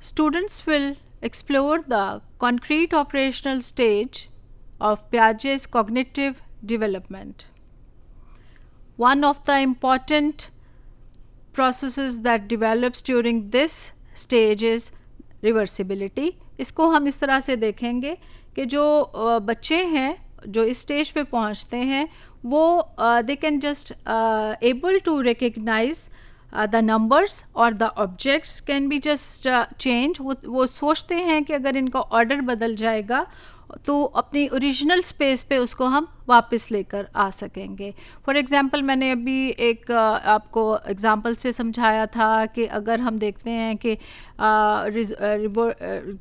students will explore the concrete operational stage of Piaget's cognitive development. One of the important processes that develops during this stage is reversibility. इसको हम इस तरह से देखेंगे कि जो बच्चे हैं जो इस स्टेज पे पहुंचते हैं वो they can just able to recognize the numbers और the objects can be just change. वो सोचते हैं कि अगर इनका ऑर्डर बदल जाएगा तो अपनी ओरिजिनल स्पेस पे उसको हम वापस लेकर आ सकेंगे. फॉर एग्ज़ाम्पल मैंने अभी एक आपको एग्ज़ाम्पल से समझाया था कि अगर हम देखते हैं कि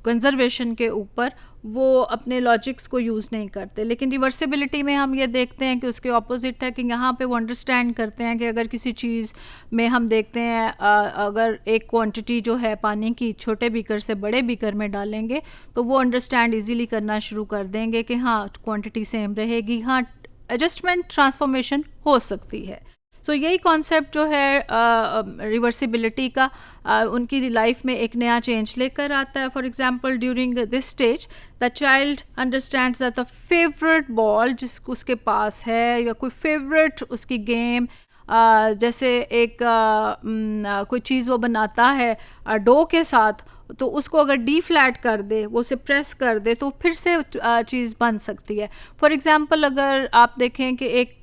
कंजर्वेशन के ऊपर वो अपने लॉजिक्स को यूज़ नहीं करते, लेकिन रिवर्सिबिलिटी में हम ये देखते हैं कि उसके ऑपोजिट है कि यहाँ पे वो अंडरस्टैंड करते हैं कि अगर किसी चीज़ में हम देखते हैं अगर एक क्वांटिटी जो है पानी की छोटे बीकर से बड़े बीकर में डालेंगे तो वो अंडरस्टैंड इजीली करना शुरू कर देंगे कि हाँ क्वांटिटी सेम रहेगी, हाँ एडजस्टमेंट ट्रांसफॉर्मेशन हो सकती है. सो यही कॉन्सेप्ट जो है रिवर्सिबिलिटी का उनकी लाइफ में एक नया चेंज लेकर आता है. For example during this stage the child understands that the favourite ball जिसको उसके पास है या कोई फेवरेट उसकी गेम जैसे एक कोई चीज़ वो बनाता है डो के साथ, तो उसको अगर डी फ्लैट कर दे, वो उसे प्रेस कर दे तो फिर से चीज़ बन सकती है. फॉर एग्ज़ाम्पल अगर आप देखें कि एक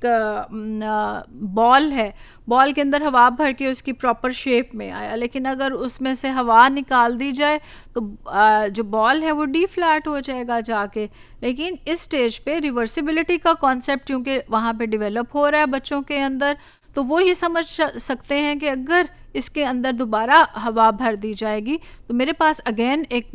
बॉल है, बॉल के अंदर हवा भर के उसकी प्रॉपर शेप में आया, लेकिन अगर उसमें से हवा निकाल दी जाए तो जो बॉल है वो डी फ्लैट हो जाएगा जाके. लेकिन इस स्टेज पे रिवर्सिबिलिटी का कॉन्सेप्ट क्योंकि वहाँ पे डेवलप हो रहा है बच्चों के अंदर, तो वो ये समझ सकते हैं कि अगर इसके अंदर दोबारा हवा भर दी जाएगी तो मेरे पास अगेन एक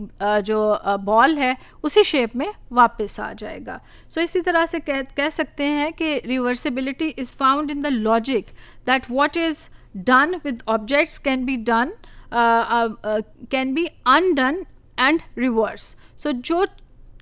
जो बॉल है उसी शेप में वापस आ जाएगा. सो इसी तरह से कह सकते हैं कि reversibility is found in the logic that what is done with objects can be undone and reverse. So जो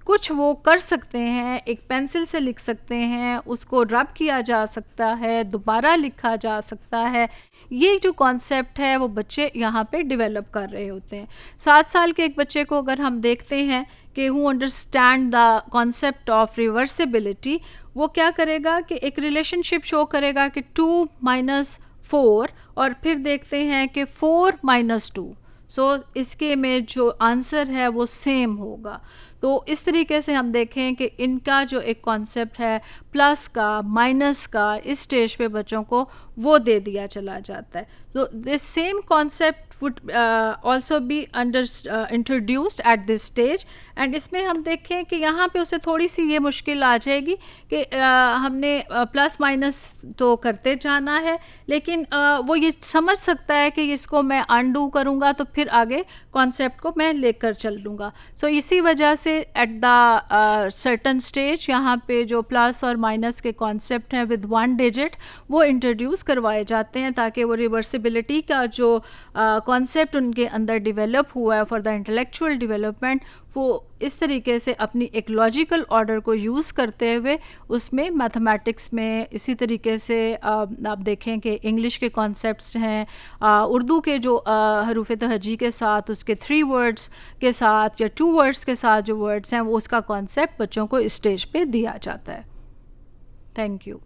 कुछ वो कर सकते हैं, एक पेंसिल से लिख सकते हैं, उसको रब किया जा सकता है, दोबारा लिखा जा सकता है, ये जो कॉन्सेप्ट है वो बच्चे यहाँ पे डेवलप कर रहे होते हैं. 7 साल के एक बच्चे को अगर हम देखते हैं कि who understand the concept of reversibility, वो क्या करेगा कि एक रिलेशनशिप शो करेगा कि 2 - 4 और फिर देखते हैं कि 4 - 2. सो इसके में जो आंसर है वो सेम होगा. तो इस तरीके से हम देखें कि इनका जो एक कॉन्सेप्ट है प्लस का माइनस का इस स्टेज पे बच्चों को वो दे दिया चला जाता है. तो this same concept would also be introduced at this stage. And इसमें हम देखें कि यहाँ पे उसे थोड़ी सी ये मुश्किल आ जाएगी कि हमने प्लस माइनस तो करते जाना है, लेकिन वो ये समझ सकता है कि इसको मैं अनडू करूँगा तो फिर आगे कॉन्सेप्ट को मैं लेकर चल लूँगा. सो इसी वजह से एट द सर्टन स्टेज यहाँ पे जो प्लस और माइनस के कॉन्सेप्ट हैं विद 1 डिजिट वो इंट्रोड्यूस करवाए जाते हैं ताकि वो रिवर्सिबिलिटी का जो कॉन्सेप्ट उनके अंदर डेवलप हुआ है फॉर द इंटेलेक्चुअल डेवलपमेंट वो इस तरीके से अपनी एक लॉजिकल ऑर्डर को यूज़ करते हुए उसमें मैथमेटिक्स में इसी तरीके से आप देखें कि इंग्लिश के कॉन्सेप्ट्स हैं, उर्दू के जो हरूफ तहजी के साथ उसके 3 वर्ड्स के साथ या 2 वर्ड्स के साथ जो वर्ड्स हैं वो उसका कॉन्सेप्ट बच्चों को इस स्टेज पे दिया जाता है. Thank you.